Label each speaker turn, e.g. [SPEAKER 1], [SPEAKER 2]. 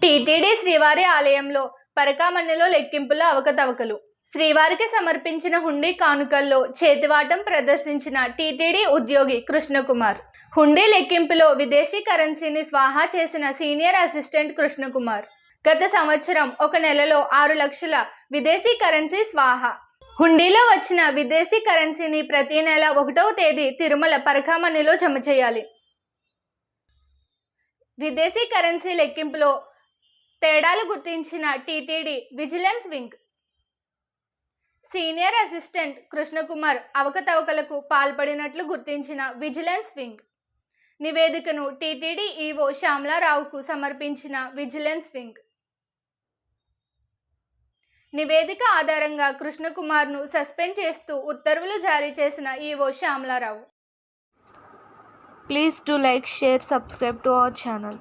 [SPEAKER 1] TTD శ్రీవారి ఆలయంలో పరకామణిలో లెక్కింపుల అవకతవకలు. శ్రీవారికి సమర్పించిన హుండీ కానుకల్లో చేతివాటం ప్రదర్శించిన టీటీడీ ఉద్యోగి కృష్ణకుమార్. హుండీ లెక్కింపులో విదేశీ కరెన్సీని స్వాహా చేసిన సీనియర్ అసిస్టెంట్ కృష్ణకుమార్. గత సంవత్సరం 1 నెలలో 6 లక్షల విదేశీ కరెన్సీ స్వాహా. హుండీలో వచ్చిన విదేశీ కరెన్సీని ప్రతి నెల 1వ తేదీ తిరుమల పరకామణిలో జమ చేయాలి. విదేశీ కరెన్సీ లెక్కింపులో తేడాలు గుర్తించిన TTD vigilance wing. Senior assistant Krishnakumar అవకతవకలకు పాల్పడినట్లు గుర్తించిన విజిలెన్స్ వింగ్. నివేదికను టీటీడీ ఈవో శ్యామలారావుకు సమర్పించిన విజిలెన్స్ వింగ్. నివేదిక ఆధారంగా కృష్ణకుమార్ను సస్పెండ్ చేస్తూ ఉత్తర్వులు జారీ చేసిన EO Shyamala Rao.
[SPEAKER 2] Please do like, share, subscribe to our channel.